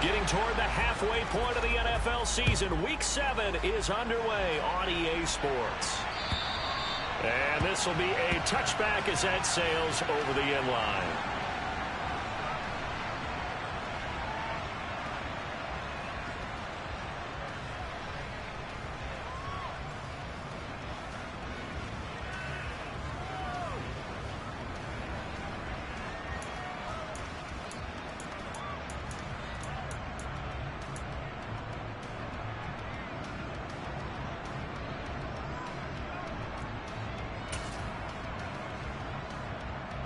Getting toward the halfway point of the NFL season. Week 7 is underway on EA Sports. And this will be a touchback as that sails over the end line.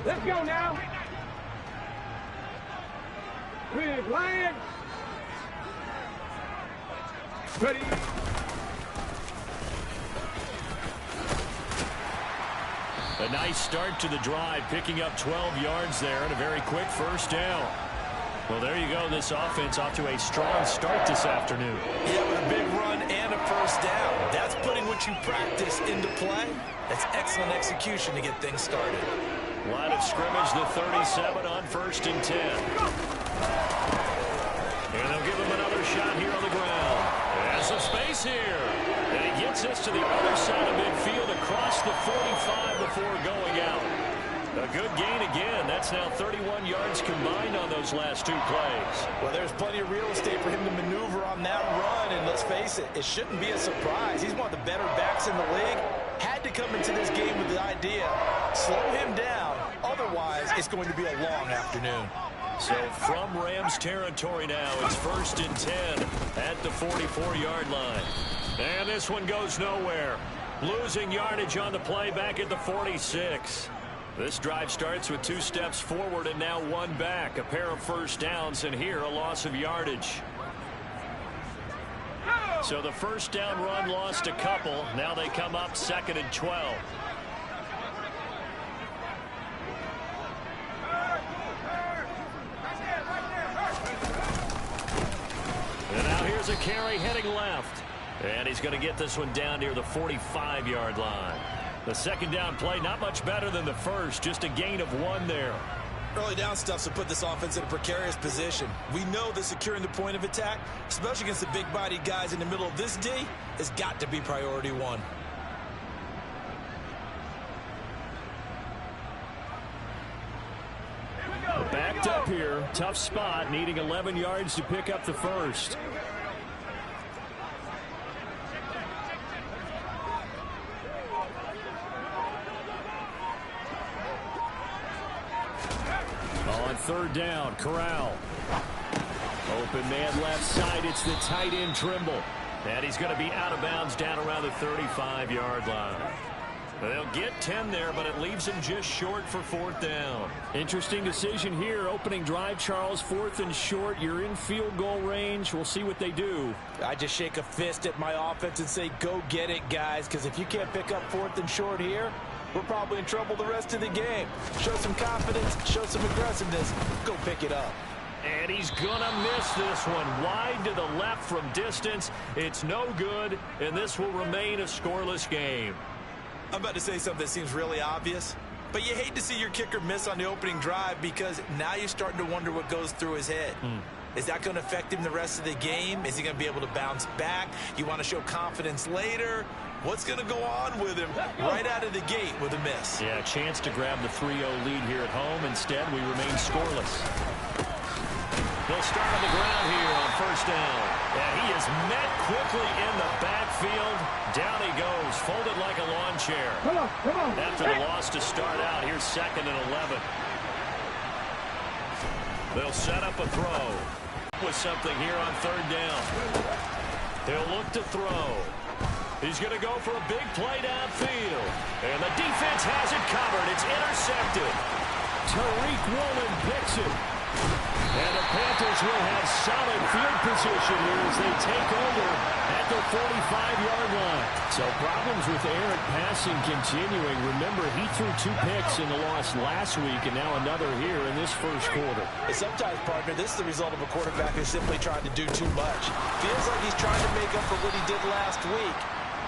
Let's go now. Big Lion. Ready. A nice start to the drive, picking up 12 yards there and a very quick first down. Well, there you go. This offense off to a strong start this afternoon. Yeah, with a big run and a first down. That's putting what you practice into play. That's excellent execution to get things started. Line of scrimmage, the 37 on 1st and 10. And they'll give him another shot here on the ground. Has some space here. And he gets this to the other side of midfield across the 45 before going out. A good gain again. That's now 31 yards combined on those last 2 plays. Well, there's plenty of real estate for him to maneuver on that run. And let's face it, it shouldn't be a surprise. He's one of the better backs in the league. Had to come into this game with the idea, slow him down. Otherwise, it's going to be a long afternoon. So from Rams territory now, it's 1st and 10 at the 44-yard line. And this one goes nowhere. Losing yardage on the play back at the 46. This drive starts with 2 steps forward and now 1 back. A pair of first downs, and here a loss of yardage. So the first down run lost a couple. Now they come up 2nd and 12. And now here's a carry heading left. And he's going to get this one down near the 45-yard line. The second down play, not much better than the first, just a gain of 1 there. Early down stuff to put this offense in a precarious position. We know that securing the point of attack, especially against the big-bodied guys in the middle of this D, has got to be priority 1. Backed up here, tough spot, needing 11 yards to pick up the first. On 3rd down, Corral. Open man left side, it's the tight end Trimble. And he's going to be out of bounds down around the 35-yard line. They'll get 10 there, but it leaves him just short for 4th down. Interesting decision here. Opening drive, Charles, 4th and short. You're in field goal range. We'll see what they do. I just shake a fist at my offense and say, go get it, guys, because if you can't pick up 4th and short here, we're probably in trouble the rest of the game. Show some confidence, show some aggressiveness, go pick it up. And he's going to miss this one. Wide to the left from distance. It's no good, and this will remain a scoreless game. I'm about to say something that seems really obvious, but you hate to see your kicker miss on the opening drive because now you're starting to wonder what goes through his head. Is that going to affect him the rest of the game? Is he going to be able to bounce back? You want to show confidence later? What's going to go on with him right out of the gate with a miss? Yeah, a chance to grab the 3-0 lead here at home. Instead, we remain scoreless. They'll start on the ground here on 1st down. And he is met quickly in the backfield. Down he goes, folded like a lawn chair. Come on. After the loss to start out, here's 2nd and 11. They'll set up a throw with something here on 3rd down. He'll look to throw. He's going to go for a big play downfield. And the defense has it covered. It's intercepted. Tariq Woolen picks it. And the Panthers will have solid field position here as they take over at the 45-yard line. So problems with errant passing continuing. Remember, he threw 2 picks in the loss last week and now another here in this first quarter. And sometimes, partner, this is the result of a quarterback who's simply trying to do too much. Feels like he's trying to make up for what he did last week,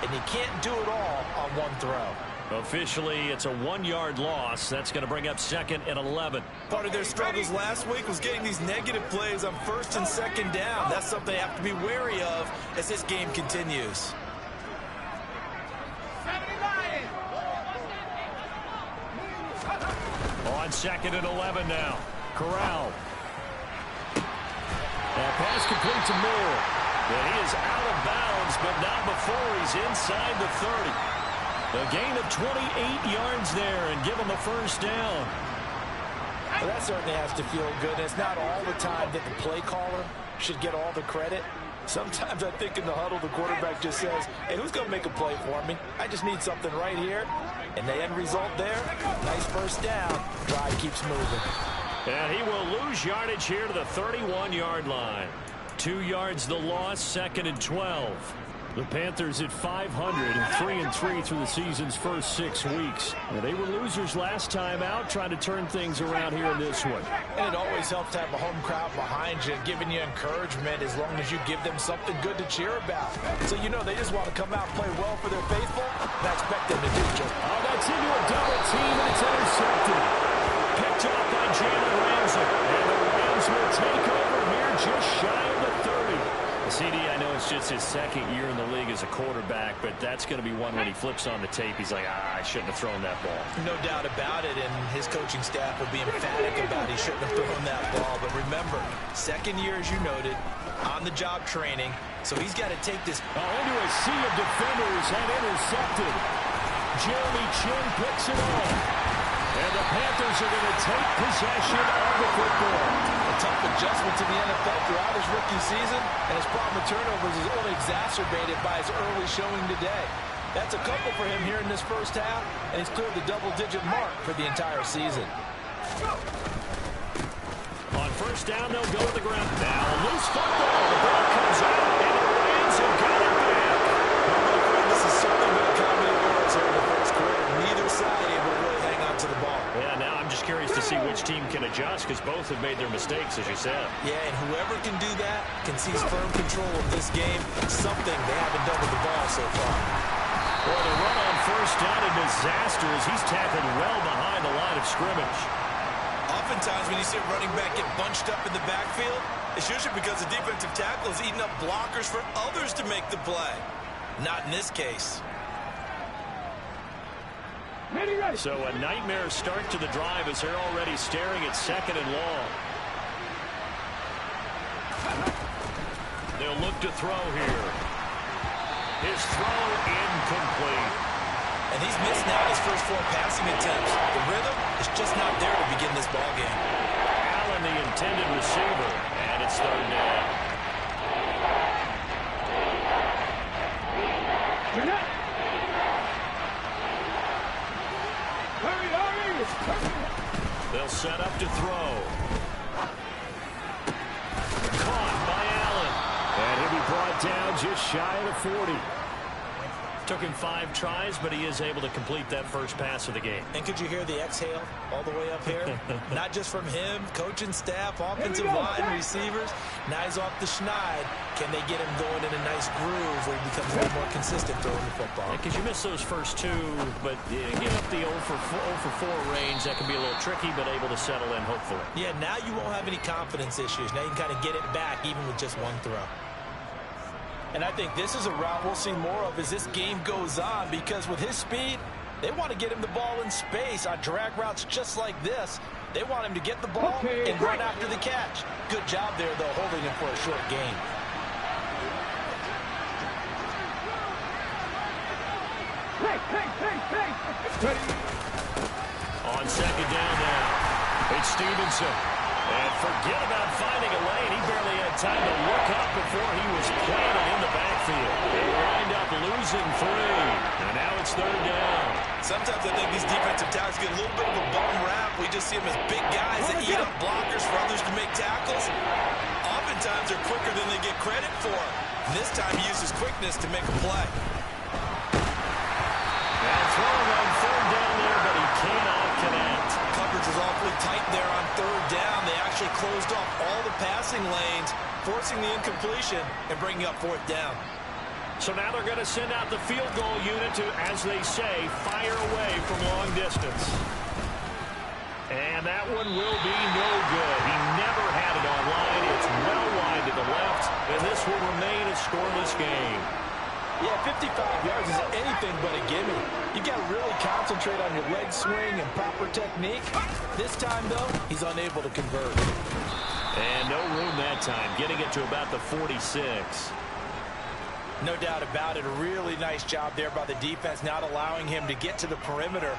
and he can't do it all on 1 throw. Officially, it's a 1-yard loss. That's going to bring up 2nd and 11. Part of their struggles last week was getting these negative plays on 1st and 2nd down. That's something they have to be wary of as this game continues. On 2nd and 11 now. Corral. That pass complete to Moore. And he is out of bounds, but not before he's inside the 30. A gain of 28 yards there and give him a first down. Well, that certainly has to feel good. And it's not all the time that the play caller should get all the credit. Sometimes I think in the huddle, the quarterback just says, hey, who's going to make a play for me? I just need something right here. And the end result there, nice first down. Drive keeps moving. And he will lose yardage here to the 31-yard line. 2 yards the loss, 2nd and 12. The Panthers at 500 and 3-3 through the season's first 6 weeks. And they were losers last time out, trying to turn things around here in this one. And it always helps to have a home crowd behind you, giving you encouragement as long as you give them something good to cheer about. So you know they just want to come out and play well for their faithful, and I expect them to do just. Oh, that's into a double team, and it's intercepted. Picked up by Jalen Ramsey. And the Rams will take over here just shy of the 30. CD, I know it's just his 2nd year in the league as a quarterback, but that's going to be one when he flips on the tape. He's like, I shouldn't have thrown that ball. No doubt about it, and his coaching staff will be emphatic about he shouldn't have thrown that ball. But remember, 2nd year, as you noted, on-the-job training, so he's got to take this. Into a sea of defenders and intercepted. Jeremy Chin picks it up. And the Panthers are going to take possession of the football. A tough adjustment to the NFL throughout his rookie season, and his problem with turnovers is only exacerbated by his early showing today. That's a couple for him here in this first half, and he's cleared the double-digit mark for the entire season. On first down, they'll go to the ground. Now a loose football. The ball comes out, and the Rams have got it back. This is certainly been a comedy of errors here in the first quarter. Neither side able to really hang on to the ball. Yeah, now I'm just curious to see which team can adjust, because both have made their mistakes, as you said. Yeah, and whoever can do that can seize firm control of this game, something they haven't done with the ball so far. Well, the run on first down, a disaster as he's tackled well behind the line of scrimmage. Oftentimes when you see a running back get bunched up in the backfield, it's usually because the defensive tackle is eating up blockers for others to make the play. Not in this case. So a nightmare start to the drive as they're already staring at 2nd and long. They'll look to throw here. His throw incomplete. And he's missed now his first 4 passing attempts. The rhythm is just not there to begin this ball game. Allen, the intended receiver, and it's 3rd down. They'll set up to throw. Caught by Allen. And he'll be brought down just shy of the 40. Took him 5 tries, but he is able to complete that first pass of the game. And could you hear the exhale all the way up here? Not just from him, coaching staff, offensive line, receivers. Now he's off the schneid. Can they get him going in a nice groove where he becomes a little more consistent throwing the football? Because you miss those first 2, but get up the 0 for 4 range. That can be a little tricky, but able to settle in, hopefully. Yeah, now you won't have any confidence issues. Now you can kind of get it back even with just 1 throw. And I think this is a route we'll see more of as this game goes on, because with his speed, they want to get him the ball in space on drag routes just like this. They want him to get the ball and run after the catch. Good job there, though, holding him for a short gain. On 2nd down now, it's Stevenson. And forget about finding a lane. He barely had time to look up before he was planted in the backfield. They wind up losing 3. And now it's 3rd down. Sometimes I think these defensive tackles get a little bit of a bum rap. We just see them as big guys that eat up blockers for others to make tackles. Oftentimes they're quicker than they get credit for. And this time he uses quickness to make a play. And throwing on 3rd down there, but he cannot connect. Coverage was awfully tight there on 3rd down. They actually closed off all the passing lanes, forcing the incompletion and bringing up 4th down. So now they're going to send out the field goal unit to, as they say, fire away from long distance. And that one will be no good. He never had it online. It's well wide to the left, and this will remain a scoreless game. Yeah, 55 yards is anything but a gimme. You've got to really concentrate on your leg swing and proper technique. This time, though, he's unable to convert. And no room that time, getting it to about the 46. No doubt about it. A really nice job there by the defense, not allowing him to get to the perimeter.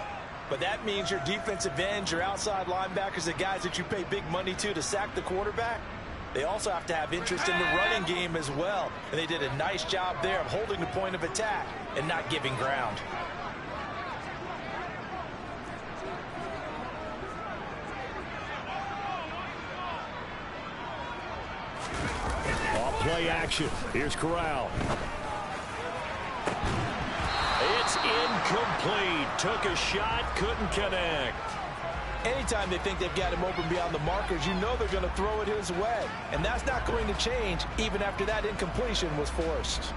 But that means your defensive ends, your outside linebackers, the guys that you pay big money to sack the quarterback, they also have to have interest in the running game as well. And they did a nice job there of holding the point of attack and not giving ground. Play action. Here's Corral. It's incomplete. Took a shot, couldn't connect. Anytime they think they've got him open beyond the markers, you know they're going to throw it his way. And that's not going to change even after that incompletion was forced.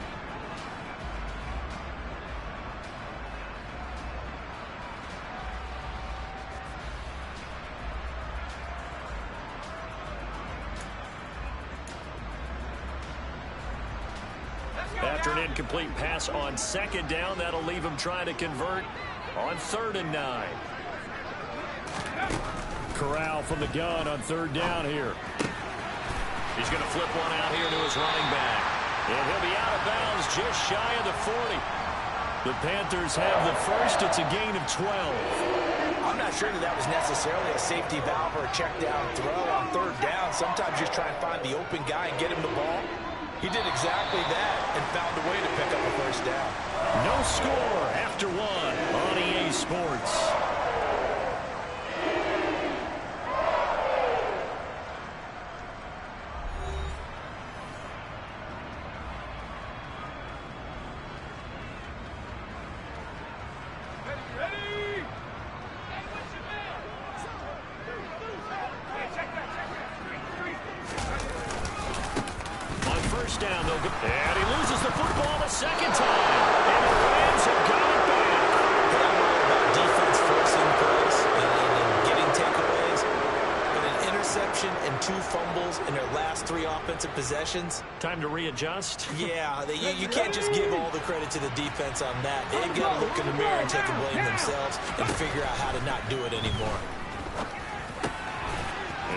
After an incomplete pass on second down, that'll leave him trying to convert on 3rd and 9. Corral from the gun on 3rd down here. He's going to flip one out here to his running back. And he'll be out of bounds just shy of the 40. The Panthers have the first. It's a gain of 12. I'm not sure that was necessarily a safety valve or a check down throw on 3rd down. Sometimes you just try and find the open guy and get him the ball. He did exactly that and found a way to pick up a 1st down. No score after 1 on EA Sports. Down, they'll go, and he loses the football a second time, and the Rams have got it back. About defense forcing plays and getting takeaways, but an interception and 2 fumbles in their last 3 offensive possessions. Time to readjust. Yeah, you can't just give all the credit to the defense on that. They've got to look in the mirror and take the blame themselves and figure out how to not do it anymore.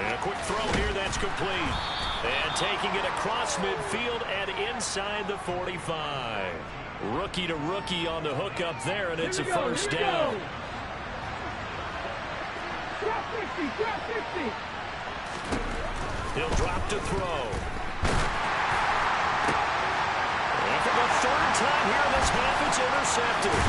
And a quick throw here, that's complete. And taking it across midfield and inside the 45. Rookie to rookie on the hookup there, and it's a 1st down. He'll drop to throw. And for the 3rd time here in this half, it's intercepted.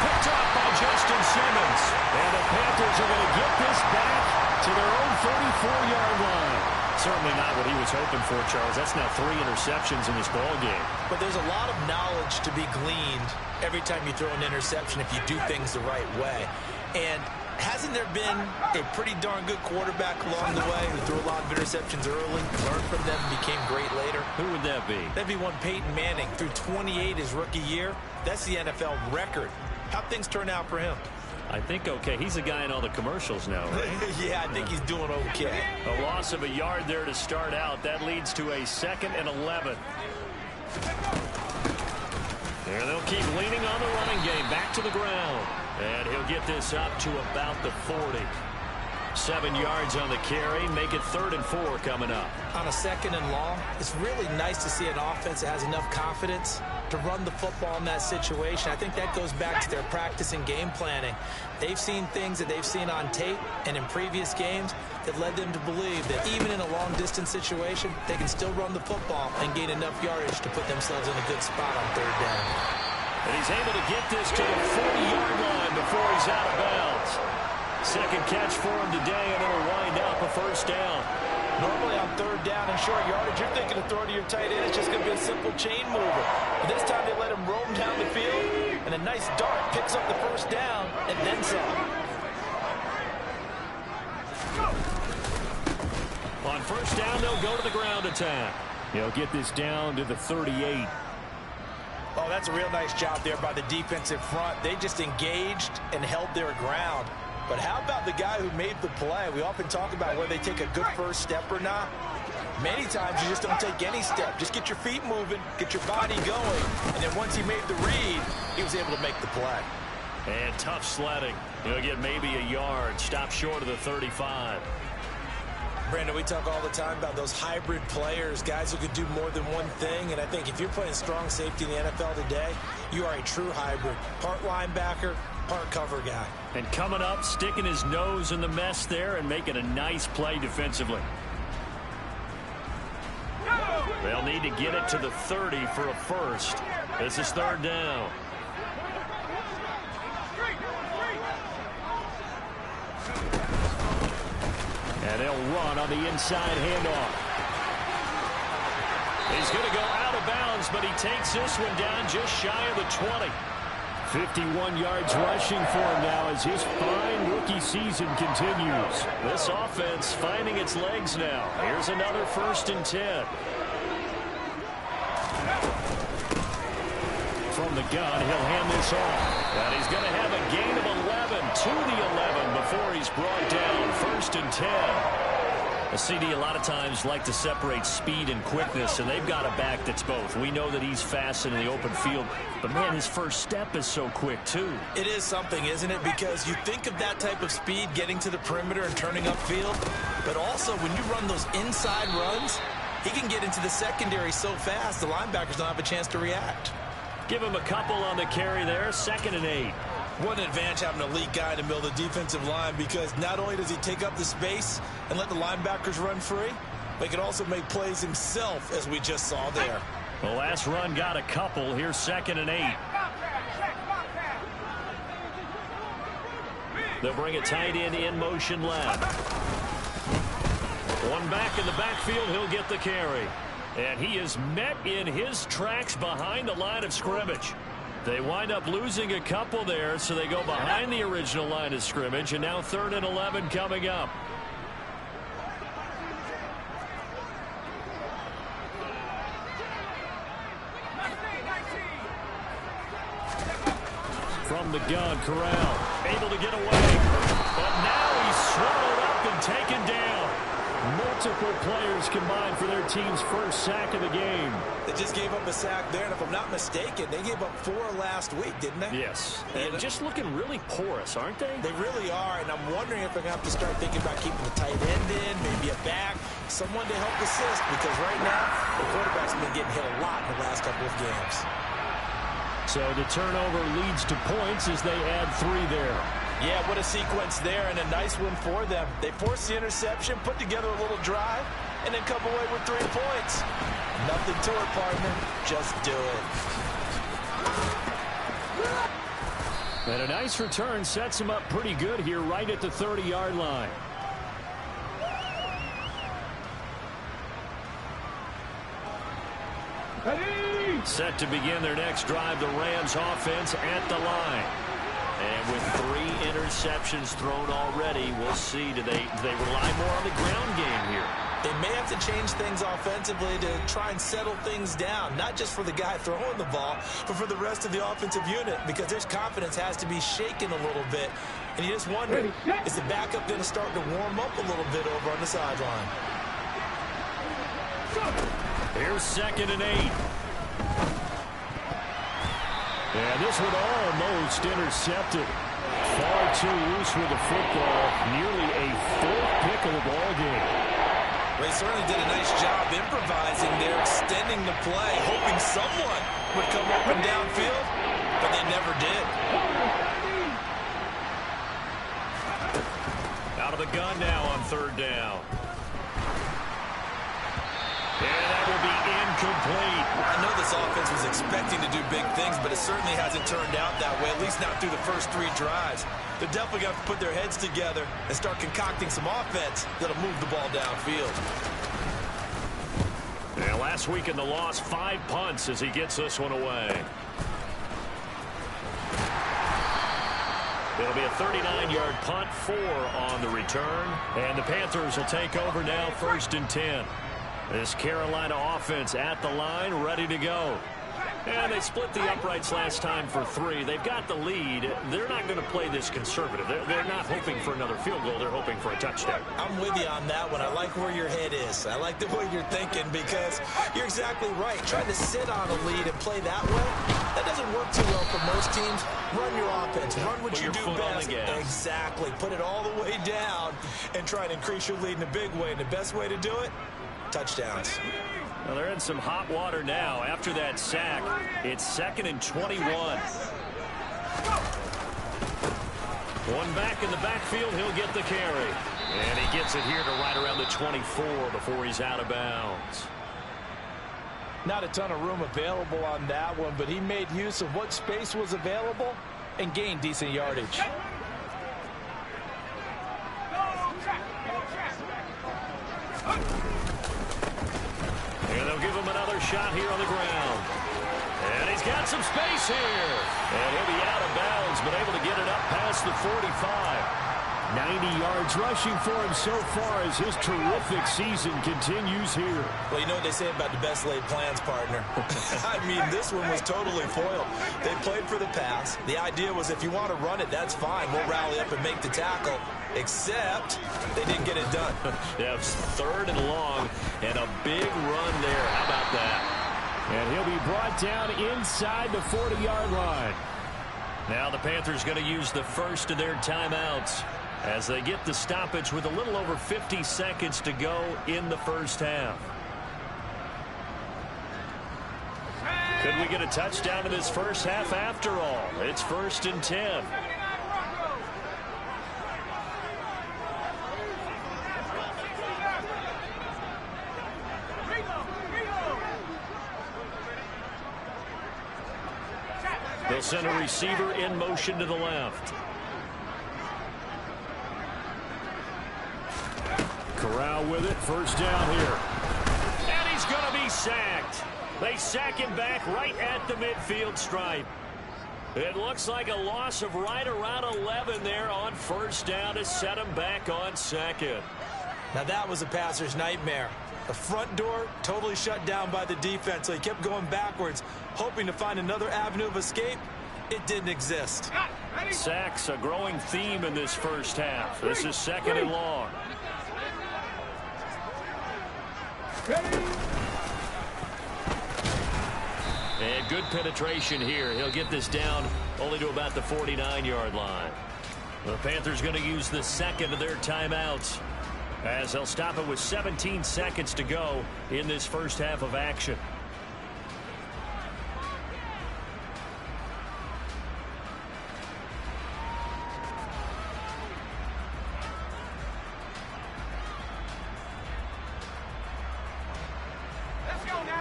Picked off by Justin Simmons. And the Panthers are going to get this back to their own 34-yard line. Certainly not what he was hoping for, Charles. That's now 3 interceptions in this ball game. But there's a lot of knowledge to be gleaned every time you throw an interception if you do things the right way. And hasn't there been a pretty darn good quarterback along the way who threw a lot of interceptions early, learned from them, and became great later? Who would that be? That'd be one Peyton Manning. Threw 28 his rookie year. That's the NFL record. How'd things turn out for him? I think okay. He's a guy in all the commercials now, right? Yeah, I think he's doing okay. A loss of a yard there to start out. That leads to a 2nd and 11. And they'll keep leaning on the running game. Back to the ground. And he'll get this up to about the 40. 7 yards on the carry. Make it 3rd and 4 coming up. On a 2nd and long, it's really nice to see an offense that has enough confidence to run the football in that situation. I think that goes back to their practice and game planning. They've seen things that they've seen on tape and in previous games that led them to believe that even in a long-distance situation, they can still run the football and gain enough yardage to put themselves in a good spot on 3rd down. And he's able to get this to the 40-yard line before he's out of bounds. 2nd catch for him today, and it'll wind up a 1st down. Normally on 3rd down and short yardage, you're thinking of throwing to your tight end. It's just going to be a simple chain mover. But this time they let him roam down the field, and a nice dart picks up the 1st down and then some. On 1st down, they'll go to the ground attack. He'll get this down to the 38. Oh, that's a real nice job there by the defensive front. They just engaged and held their ground. But how about the guy who made the play? We often talk about whether they take a good first step or not. Many times you just don't take any step. Just get your feet moving, get your body going. And then once he made the read, he was able to make the play. And tough sledding. He'll get maybe a yard. Stop short of the 35. Brandon, we talk all the time about those hybrid players, guys who could do more than one thing. And I think if you're playing strong safety in the NFL today, you are a true hybrid. Part linebacker, part cover guy. And coming up, sticking his nose in the mess there and making a nice play defensively. They'll need to get it to the 30 for a first. This is third down. And they'll run on the inside handoff. He's going to go out of bounds, but he takes this one down just shy of the 20. 51 yards rushing for him now as his fine rookie season continues. This offense finding its legs now. Here's another 1st and 10. From the gun, he'll hand this off. And he's going to have a gain of 11 to the 11 before he's brought down. 1st and 10. A CD a lot of times like to separate speed and quickness, and they've got a back that's both. We know that he's fast in the open field, but, man, his first step is so quick, too. It is something, isn't it? Because you think of that type of speed getting to the perimeter and turning upfield, but also when you run those inside runs, he can get into the secondary so fast the linebackers don't have a chance to react. Give him a couple on the carry there. 2nd and 8. What an advantage having an elite guy in the middle of the defensive line, because not only does he take up the space and let the linebackers run free, but he can also make plays himself, as we just saw there. The last run got a couple. Here's 2nd and 8. They'll bring a tight end in motion left. One back in the backfield. He'll get the carry. And he is met in his tracks behind the line of scrimmage. They wind up losing a couple there, so they go behind the original line of scrimmage, and now 3rd and 11 coming up. From the gun, Corral able to get away, but now he's swallowed up and taken down. Multiple players combined for their team's first sack of the game. They just gave up a sack there, and if I'm not mistaken, they gave up 4 last week, didn't they? Yes. And just looking really porous, aren't they? They really are, and I'm wondering if they're going to have to start thinking about keeping the tight end in, maybe a back, someone to help assist, because right now, the quarterback's been getting hit a lot in the last couple of games. So the turnover leads to points as they add 3 there. Yeah, what a sequence there, and a nice one for them. They forced the interception, put together a little drive, and then come away with 3 points. Nothing to it, partner. Just do it. And a nice return sets him up pretty good here right at the 30-yard line. Set to begin their next drive, the Rams offense at the line. And with 3 interceptions thrown already, we'll see. Do they rely more on the ground game here? They may have to change things offensively to try and settle things down, not just for the guy throwing the ball, but for the rest of the offensive unit, because their confidence has to be shaken a little bit. And you just wonder, is the backup going to start to warm up a little bit over on the sideline? Here's 2nd and 8. And this one almost intercepted. Far too loose with the football. Nearly a 4th pick of the ball game. They certainly did a nice job improvising there, extending the play, hoping someone would come open downfield, but they never did. Out of the gun now on 3rd down. And that will be incomplete. I know this offense was expecting to do big things, but it certainly hasn't turned out that way, at least not through the first 3 drives. They're definitely going to have to put their heads together and start concocting some offense that'll move the ball downfield. And last week in the loss, 5 punts as he gets this one away. It'll be a 39-yard punt, 4 on the return. And the Panthers will take over now, 1st and 10. This Carolina offense at the line, ready to go. And they split the uprights last time for 3. They've got the lead. They're not going to play this conservative. They're not hoping for another field goal. They're hoping for a touchdown. I'm with you on that one. I like where your head is. I like the way you're thinking because you're exactly right. Trying to sit on a lead and play that way, that doesn't work too well for most teams. Run your offense. Run what you do best. Exactly. Put it all the way down and try and increase your lead in a big way. And the best way to do it, touchdowns. Well, they're in some hot water now. After that sack, it's 2nd and 21. One back in the backfield, he'll get the carry. And he gets it here to right around the 24 before he's out of bounds. Not a ton of room available on that one, but he made use of what space was available and gained decent yardage. And they'll give him another shot here on the ground. And he's got some space here. And he'll be out of bounds, but able to get it up past the 45. 90 yards rushing for him so far as his terrific season continues here. Well, you know what they say about the best laid plans, partner. I mean, this one was totally foiled. They played for the pass. The idea was if you want to run it, that's fine. We'll rally up and make the tackle. Except they didn't get it done. Yeah, 3rd and long and a big run there. How about that? And he'll be brought down inside the 40-yard line. Now the Panthers going to use the first of their timeouts as they get the stoppage with a little over 50 seconds to go in the first half. Could we get a touchdown in this first half after all? It's 1st and 10. They'll send a receiver in motion to the left. Corral with it. First down here. And he's going to be sacked. They sack him back right at the midfield stripe. It looks like a loss of right around 11 there on first down to set him back on 2nd. Now that was a passer's nightmare. The front door totally shut down by the defense, so he kept going backwards, hoping to find another avenue of escape. It didn't exist. Sacks a growing theme in this first half. This is 2nd and long. And good penetration here. He'll get this down only to about the 49-yard line. The Panthers going to use the 2nd of their timeouts as they'll stop it with 17 seconds to go in this first half of action.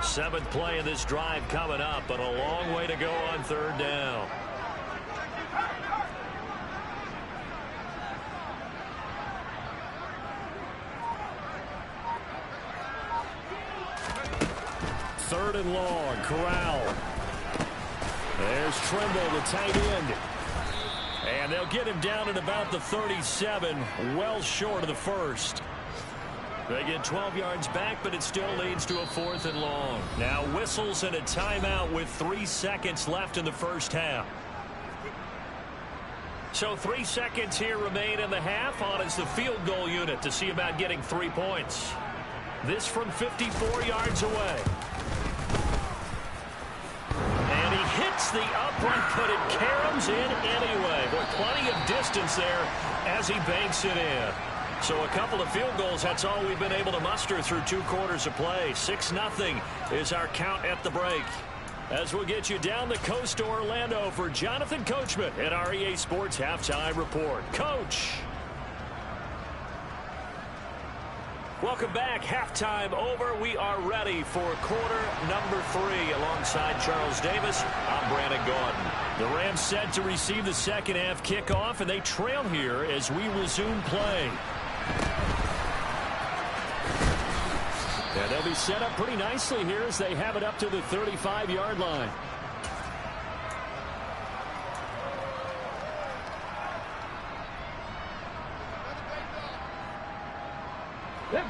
Seventh play of this drive coming up, but a long way to go on 3rd down. Third and long. Corral. There's Trimble, the tight end. And they'll get him down at about the 37, well short of the first. They get 12 yards back, but it still leads to a 4th and long. Now whistles and a timeout with 3 seconds left in the first half. So 3 seconds here remain in the half. On is the field goal unit to see about getting 3 points. This from 54 yards away. And he hits the upright, but it caroms in anyway. Boy, plenty of distance there as he banks it in. So a couple of field goals, that's all we've been able to muster through 2 quarters of play. 6-0 is our count at the break. As we'll get you down the coast to Orlando for Jonathan Coachman at our EA Sports Halftime Report. Coach. Welcome back. Halftime over. We are ready for quarter number 3. Alongside Charles Davis, I'm Brandon Gordon. The Rams set to receive the second half kickoff, and they trail here as we resume play. And they'll be set up pretty nicely here as they have it up to the 35-yard line.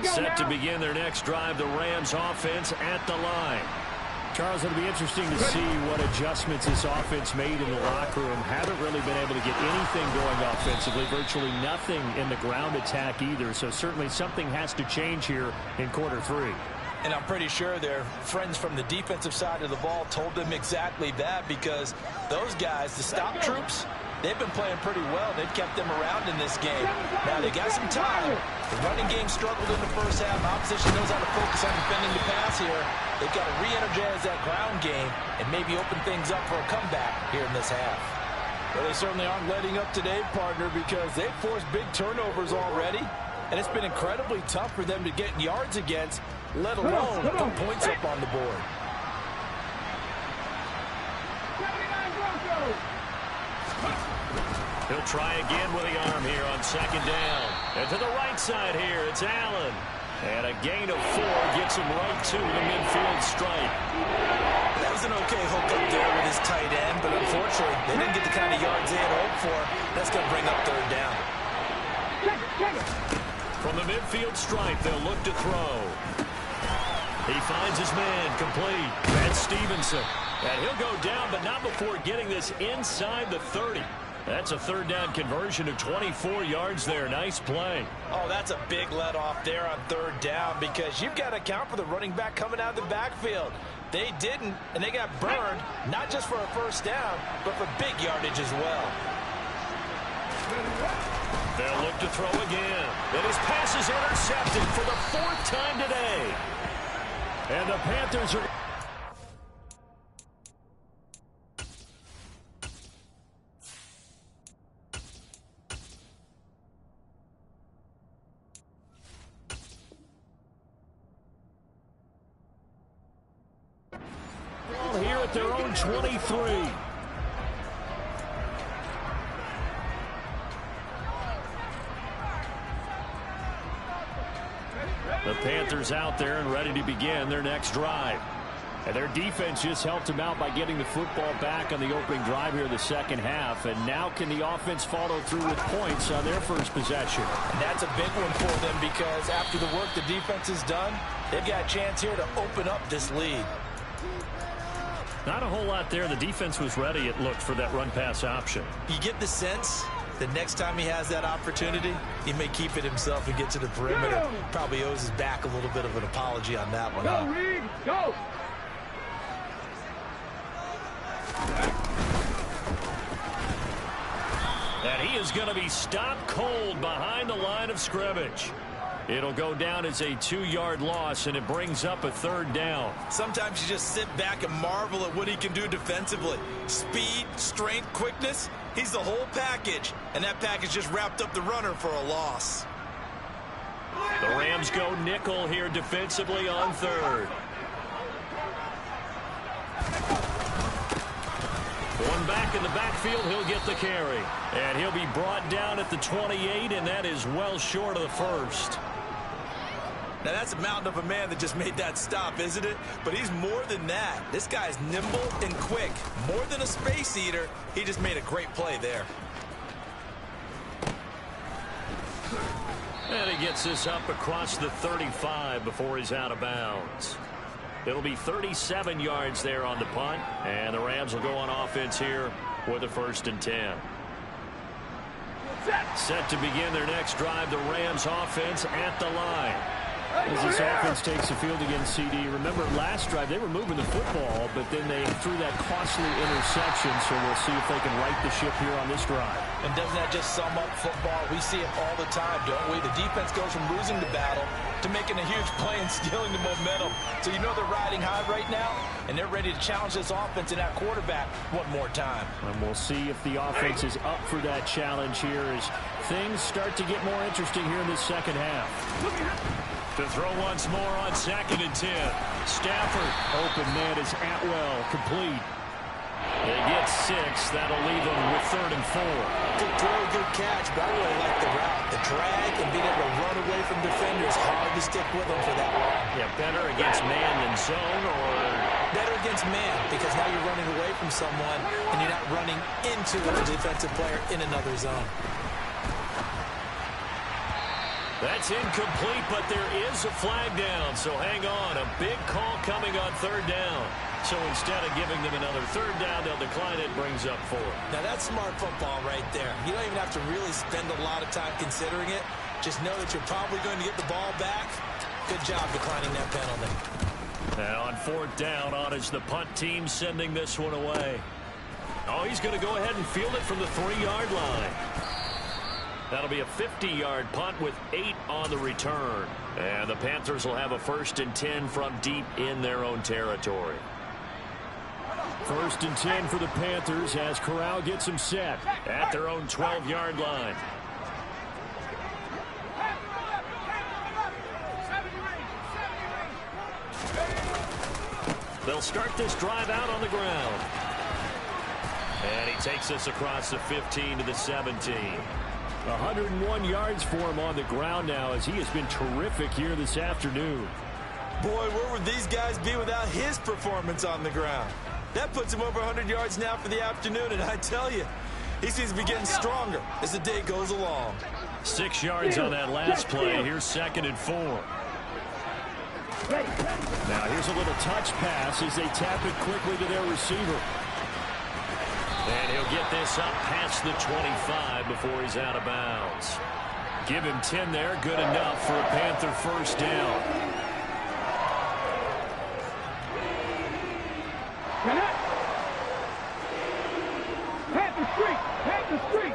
Set to begin their next drive, the Rams offense at the line. Charles, it'll be interesting to see what adjustments this offense made in the locker room. Haven't really been able to get anything going offensively, virtually nothing in the ground attack either. So certainly something has to change here in quarter 3. And I'm pretty sure their friends from the defensive side of the ball told them exactly that, because those guys, the stop troops, they've been playing pretty well. They've kept them around in this game. Now they got some time. The running game struggled in the first half. Opposition knows how to focus on defending the pass here. They've got to re-energize that ground game and maybe open things up for a comeback here in this half. Well, they certainly aren't letting up today, partner, because they've forced big turnovers already. And it's been incredibly tough for them to get yards against, let alone put points up on the board. He'll try again with the arm here on second down. And to the right side here, it's Allen. And a gain of 4 gets him right to the midfield stripe. That was an okay hook up there with his tight end, but unfortunately, they didn't get the kind of yards they had hoped for. That's going to bring up third down. From the midfield stripe, they'll look to throw. He finds his man complete. That's Stevenson. And he'll go down, but not before getting this inside the 30. That's a third down conversion of 24 yards there. Nice play. Oh, that's a big let off there on third down, because you've got to account for the running back coming out of the backfield. They didn't, and they got burned, not just for a first down, but for big yardage as well. They'll look to throw again. And his pass is intercepted for the 4th time today. And the Panthers are... here at their own 23. The Panthers out there and ready to begin their next drive. And their defense just helped them out by getting the football back on the opening drive here in the second half. And now can the offense follow through with points on their first possession? And that's a big one for them, because after the work the defense has done, they've got a chance here to open up this lead. Not a whole lot there. The defense was ready, it looked, for that run-pass option. You get the sense that next time he has that opportunity, he may keep it himself and get to the perimeter. Probably owes his back a little bit of an apology on that one. Go, Reed, go! And he is going to be stopped cold behind the line of scrimmage. It'll go down as a 2-yard loss, and it brings up a third down. Sometimes you just sit back and marvel at what he can do defensively. Speed, strength, quickness, he's the whole package. And that package just wrapped up the runner for a loss. The Rams go nickel here defensively on third. One back in the backfield, he'll get the carry. And he'll be brought down at the 28, and that is well short of the first. Now, that's a mountain of a man that just made that stop, isn't it? But he's more than that. This guy's nimble and quick. More than a space eater, he just made a great play there. And he gets this up across the 35 before he's out of bounds. It'll be 37 yards there on the punt, and the Rams will go on offense here with a 1st and 10. Set to begin their next drive, the Rams offense at the line. As this offense takes the field against CD, remember last drive they were moving the football, but then they threw that costly interception, so we'll see if they can right the ship here on this drive. And doesn't that just sum up football? We see it all the time, don't we? The defense goes from losing the battle to making a huge play and stealing the momentum. So you know they're riding high right now, and they're ready to challenge this offense and that quarterback one more time. And we'll see if the offense is up for that challenge here as things start to get more interesting here in this second half. To throw once more on 2nd and 10. Stafford. Open man is Atwell. Complete. They get 6. That'll leave them with 3rd and 4. Good throw, good catch, but I really like the route. The drag and being able to run away from defenders, hard to stick with them for that long. Yeah, better against man than zone, or... Better against man, because now you're running away from someone and you're not running into a defensive player in another zone. That's incomplete, but there is a flag down, so hang on. A big call coming on 3rd down. So instead of giving them another third down, they'll decline it, brings up 4. Now, that's smart football right there. You don't even have to really spend a lot of time considering it. Just know that you're probably going to get the ball back. Good job declining that penalty. And on 4th down, on is the punt team sending this one away. Oh, he's going to go ahead and field it from the 3-yard line. That'll be a 50-yard punt with 8 on the return. And the Panthers will have a 1st and 10 from deep in their own territory. 1st and 10 for the Panthers as Corral gets them set At their own 12-yard line. They'll start this drive out on the ground. And he takes us across the 15 to the 17. 101 yards for him on the ground now as he has been terrific here this afternoon. Boy, where would these guys be without his performance on the ground? That puts him over 100 yards now for the afternoon, and I tell you, he seems to be getting stronger as the day goes along. 6 yards on that last play. Here's 2nd and 4. Now here's a little touch pass as they tap it quickly to their receiver. And he'll get this up past the 25 before he's out of bounds. Give him 10 there. Good enough for a Panther 1st down. Panther streak! Panther streak!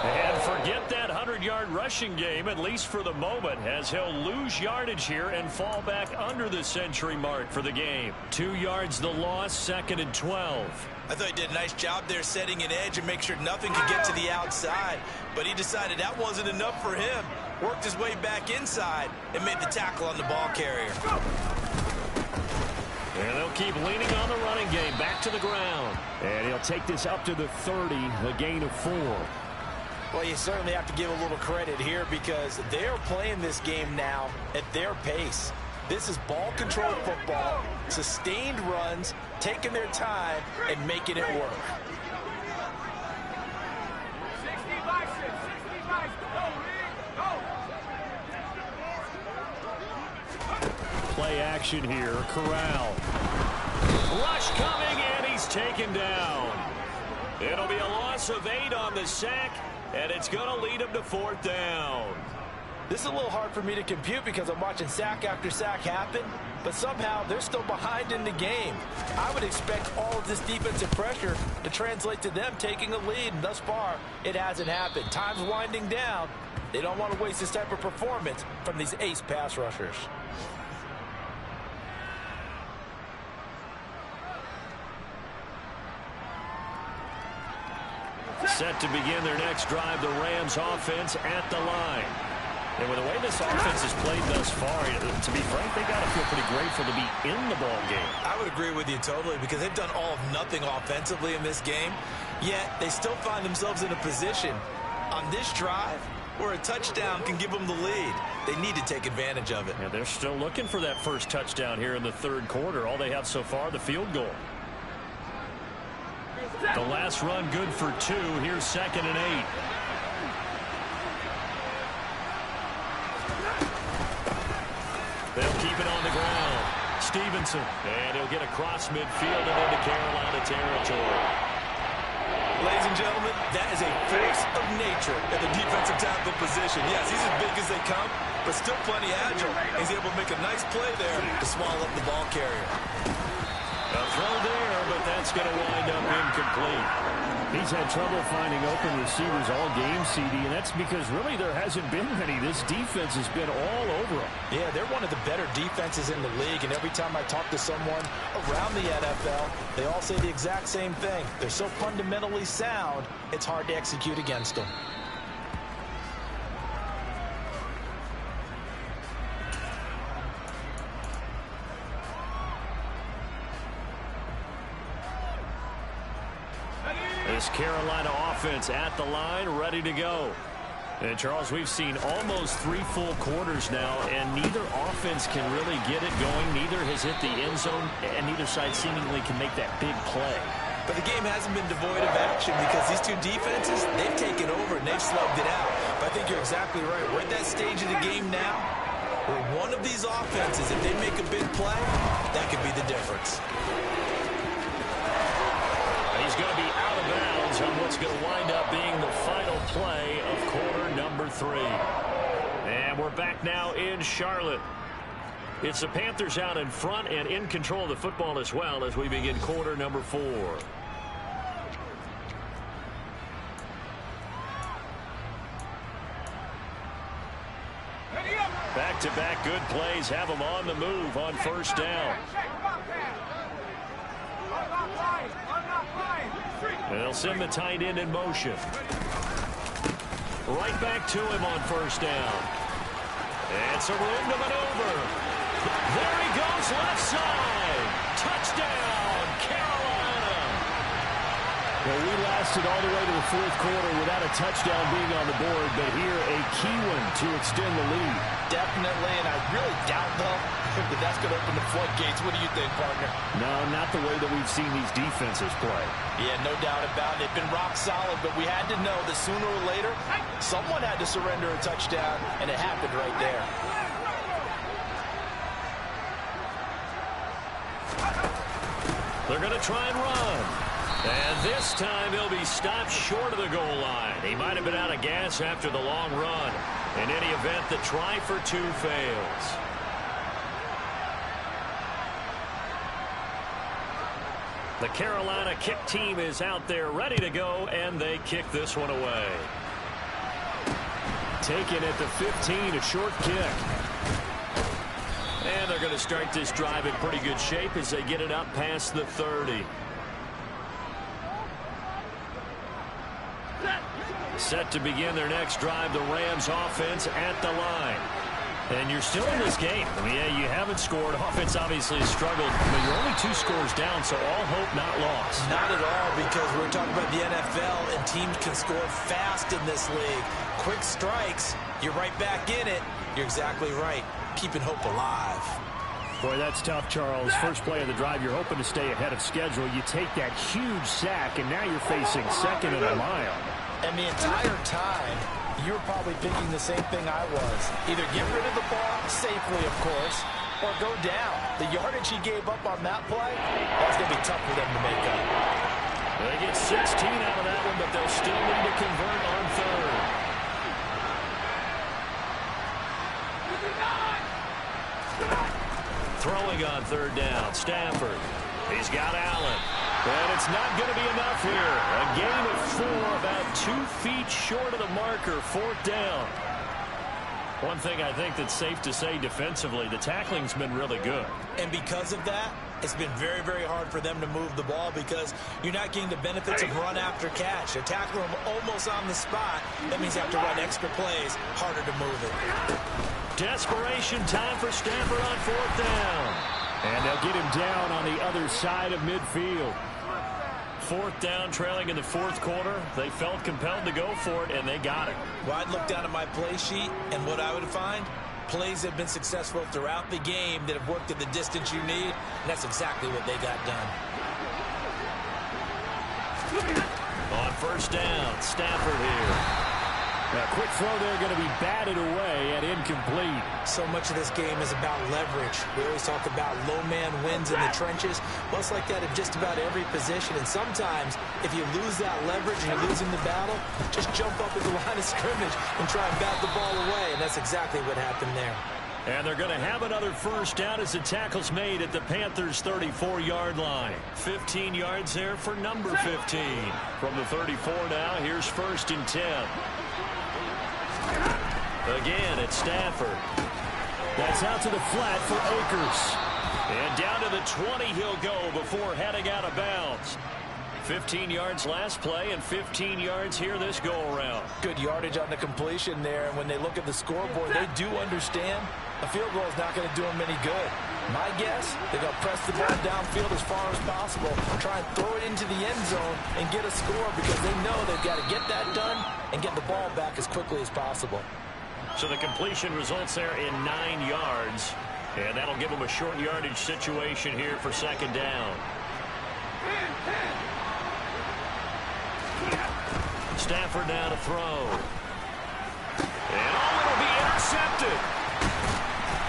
And forget that 100-yard rushing game, at least for the moment, as he'll lose yardage here and fall back under the century mark for the game. 2 yards the loss, 2nd and 12. I thought he did a nice job there setting an edge and make sure nothing could get to the outside. But he decided that wasn't enough for him. Worked his way back inside and made the tackle on the ball carrier. And they'll keep leaning on the running game. Back to the ground. And he'll take this up to the 30, a gain of 4. Well, you certainly have to give a little credit here because they're playing this game now at their pace. This is ball control football, sustained runs, taking their time, and making it work. 65, 65, go, Play action here. Corral. Rush coming, and he's taken down. It'll be a loss of 8 on the sack, and it's going to lead him to 4th down. This is a little hard for me to compute because I'm watching sack after sack happen, but somehow they're still behind in the game. I would expect all of this defensive pressure to translate to them taking a lead, and thus far, it hasn't happened. Time's winding down. They don't want to waste this type of performance from these ace pass rushers. Set to begin their next drive, the Rams offense at the line. And with the way this offense has played thus far, to be frank, they got to feel pretty grateful to be in the ball game. I would agree with you totally because they've done all of nothing offensively in this game, yet they still find themselves in a position on this drive where a touchdown can give them the lead. They need to take advantage of it. And they're still looking for that first touchdown here in the 3rd quarter. All they have so far, the field goal. The last run good for 2. Here's 2nd and 8. They'll keep it on the ground. Stevenson. And he'll get across midfield and into Carolina territory. Ladies and gentlemen, that is a force of nature at the defensive tackle position. Yes, he's as big as they come, but still plenty agile. He's able to make a nice play there to swallow up the ball carrier. A throw there, but that's going to wind up incomplete. He's had trouble finding open receivers all game, CD, and that's because really there hasn't been many. This defense has been all over them. Yeah, they're one of the better defenses in the league, and every time I talk to someone around the NFL, they all say the exact same thing. They're so fundamentally sound, it's hard to execute against them. This Carolina offense at the line, ready to go. And, Charles, we've seen almost 3 full quarters now, and neither offense can really get it going. Neither has hit the end zone, and neither side seemingly can make that big play. But the game hasn't been devoid of action because these two defenses, they've taken over and they've slugged it out. But I think you're exactly right. We're at that stage of the game now where one of these offenses, if they make a big play, that could be the difference. He's going to be out of bounds on what's going to wind up being the final play of quarter number 3. And we're back now in Charlotte. It's the Panthers out in front and in control of the football as well as we begin quarter number 4. Back-to-back good plays have them on the move on first down. And they'll send the tight end in motion. Right back to him on first down. And some room to maneuver. There he goes, left side. Touchdown, Carolina. Well, we lasted all the way to the fourth quarter without a touchdown being on the board, but here a key one to extend the lead. Definitely, and I really doubt, though, that that's going to open the floodgates. What do you think, partner? No, not the way that we've seen these defenses play. Yeah, no doubt about it. They've been rock solid, but we had to know that sooner or later, someone had to surrender a touchdown, and it happened right there. They're going to try and run. And this time he'll be stopped short of the goal line. He might have been out of gas after the long run. In any event, the try for 2 fails. The Carolina kick team is out there ready to go, and they kick this one away. Taken at the 15, a short kick. And they're going to start this drive in pretty good shape as they get it up past the 30. Set to begin their next drive, the Rams offense at the line. And you're still in this game. I mean, yeah, you haven't scored. Offense obviously has struggled, but you're only 2 scores down, so all hope not lost. Not at all, because we're talking about the NFL, and teams can score fast in this league. Quick strikes, you're right back in it. You're exactly right. Keeping hope alive. Boy, that's tough, Charles. First play of the drive, you're hoping to stay ahead of schedule. You take that huge sack, and now you're facing second and a mile. And the entire time, you were probably thinking the same thing I was. Either get rid of the ball, safely, of course, or go down. The yardage he gave up on that play, that's going to be tough for them to make up. They get 16 out of that one, but they'll still need to convert on third. Throwing on third down, Stafford. He's got Allen. And it's not going to be enough here. A gain of 4, about 2 feet short of the marker, 4th down. One thing I think that's safe to say defensively, the tackling's been really good. And because of that, it's been very, very hard for them to move the ball because you're not getting the benefits of run after catch. They're tackling them almost on the spot. That means you have to run extra plays, harder to move it. Desperation time for Stafford on 4th down. And they'll get him down on the other side of midfield. 4th down, trailing in the 4th quarter. They felt compelled to go for it, and they got it. Well, I'd look down at my play sheet, and what I would find, plays that have been successful throughout the game that have worked at the distance you need, and that's exactly what they got done. On 1st down, Stafford here. A quick throw there going to be batted away and incomplete. So much of this game is about leverage. We always talk about low man wins in the trenches. Well, it's like that in just about every position. And sometimes, if you lose that leverage and you're losing the battle, just jump up at the line of scrimmage and try and bat the ball away. And that's exactly what happened there. And they're going to have another 1st down as the tackle's made at the Panthers' 34-yard line. 15 yards there for number 15. From the 34 now, here's 1st and 10. Again, it's Stafford. That's out to the flat for Akers. And down to the 20 he'll go before heading out of bounds. 15 yards last play and 15 yards here this go-around. Good yardage on the completion there. And when they look at the scoreboard, they do understand a field goal is not going to do them any good. My guess, they're going to press the ball downfield as far as possible, try and throw it into the end zone and get a score because they know they've got to get that done and get the ball back as quickly as possible. So the completion results there in 9 yards, and that'll give them a short yardage situation here for 2nd down. Stafford now to throw. And it'll be intercepted.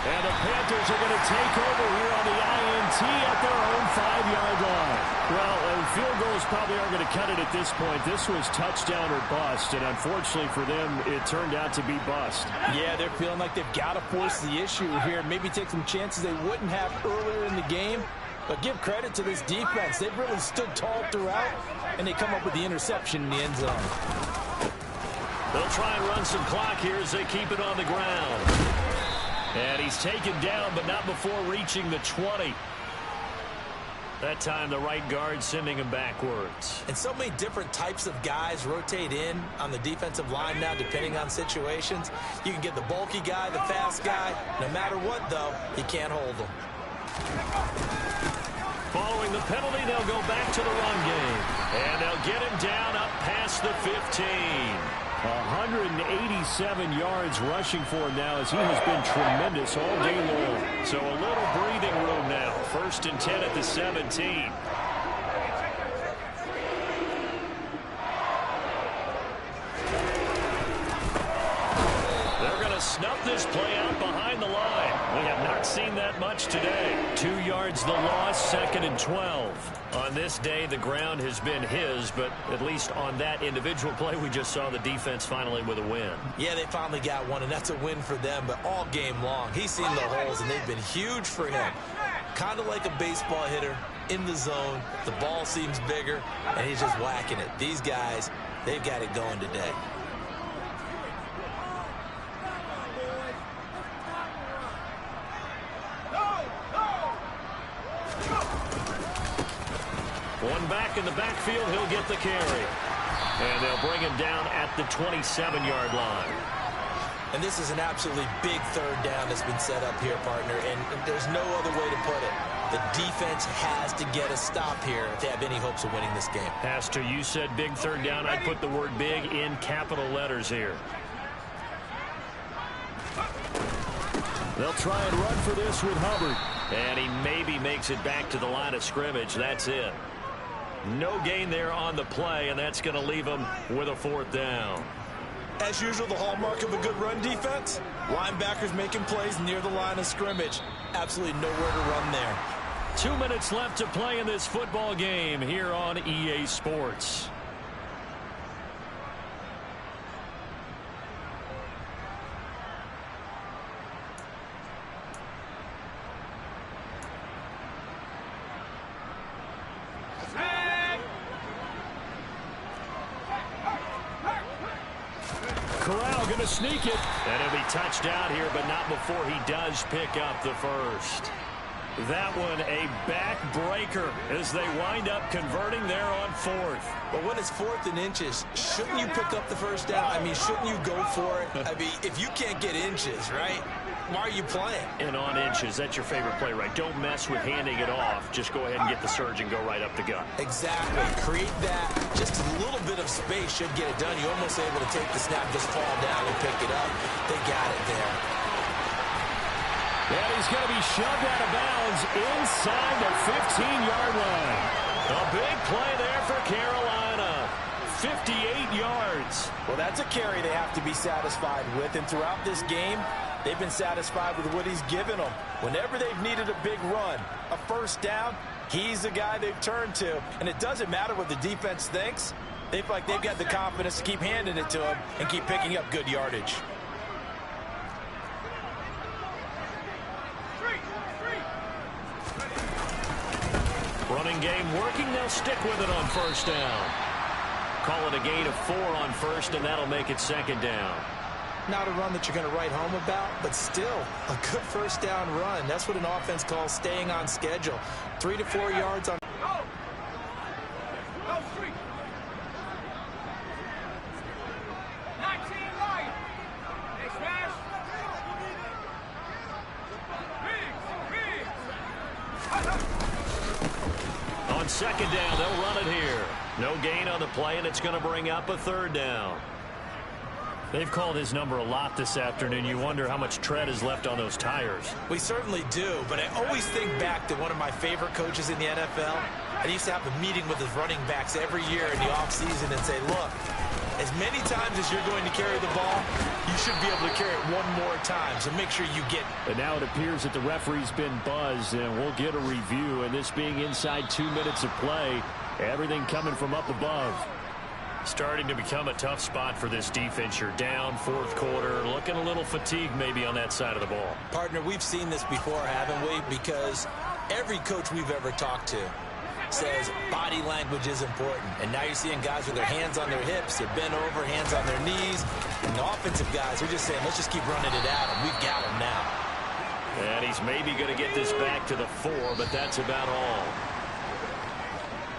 And the Panthers are going to take over here on the INT at their own 5-yard line. Well, field goals probably aren't going to cut it at this point. This was touchdown or bust, and unfortunately for them, it turned out to be bust. Yeah, they're feeling like they've got to force the issue here, maybe take some chances they wouldn't have earlier in the game. But give credit to this defense. They've really stood tall throughout, and they come up with the interception in the end zone. They'll try and run some clock here as they keep it on the ground. And he's taken down, but not before reaching the 20. That time, the right guard sending him backwards. And so many different types of guys rotate in on the defensive line now, depending on situations. You can get the bulky guy, the fast guy. No matter what, though, he can't hold them. Following the penalty, they'll go back to the run game. And they'll get him down up past the 15. 187 yards rushing for him now as he has been tremendous all day long. So a little breathing room now. 1st and 10 at the 17. They're going to snuff this play out behind the line. We have not seen that much today. 2 yards the loss, 2nd and 12. On this day, the ground has been his, but at least on that individual play, we just saw the defense finally with a win. Yeah, they finally got one, and that's a win for them, but all game long, he's seen the holes, and they've been huge for him. Kind of like a baseball hitter in the zone. The ball seems bigger, and he's just whacking it. These guys, they've got it going today. One back in the backfield, he'll get the carry. And they'll bring him down at the 27-yard line. And this is an absolutely big 3rd down that's been set up here, partner, and there's no other way to put it. The defense has to get a stop here if they have any hopes of winning this game. Pastor, you said big 3rd down. I'd put the word big in capital letters here. They'll try and run for this with Hubbard. And he maybe makes it back to the line of scrimmage. That's it. No gain there on the play, and that's going to leave him with a 4th down. As usual, the hallmark of a good run defense, linebackers making plays near the line of scrimmage. Absolutely nowhere to run there. 2 minutes left to play in this football game here on EA Sports. Sneak it. And he'll be touched out here, but not before he does pick up the 1st. That one a backbreaker as they wind up converting there on 4th. But when it's 4th and inches, shouldn't you pick up the 1st down? I mean, shouldn't you go for it? I mean, if you can't get inches, right, why are you playing? And on inches, that's your favorite play, right? Don't mess with handing it off. Just go ahead and get the surge and go right up the gut. Exactly. Create that. Just a little bit of space should get it done. You're almost able to take the snap, just fall down and pick it up. They got it there. And he's going to be shoved out of bounds inside the 15-yard line. A big play there for Carolina. 58 yards. Well, that's a carry they have to be satisfied with, and throughout this game, they've been satisfied with what he's given them. Whenever they've needed a big run, a 1st down, he's the guy they've turned to. And it doesn't matter what the defense thinks. They feel like they've got the confidence to keep handing it to him and keep picking up good yardage. Running game working. They'll stick with it on 1st down. Call it a gain of 4 on 1st, and that'll make it 2nd down. Not a run that you're going to write home about, but still a good 1st down run. That's what an offense calls staying on schedule. 3 to 4 yards on. On 2nd down, they'll run it here. No gain on the play, and it's going to bring up a 3rd down. They've called his number a lot this afternoon. You wonder how much tread is left on those tires. We certainly do, but I always think back to one of my favorite coaches in the NFL, I used to have a meeting with his running backs every year in the offseason and say, look, as many times as you're going to carry the ball, you should be able to carry it one more time, so make sure you get it. And now it appears that the referee's been buzzed, and we'll get a review. And this being inside 2 minutes of play, everything coming from up above. Starting to become a tough spot for this defense. You're down fourth quarter, looking a little fatigued maybe on that side of the ball. Partner, we've seen this before, haven't we? Because every coach we've ever talked to says body language is important. And now you're seeing guys with their hands on their hips, they're bent over, hands on their knees. And the offensive guys are just saying, let's just keep running it at him. We've got him now. And he's maybe going to get this back to the 4, but that's about all.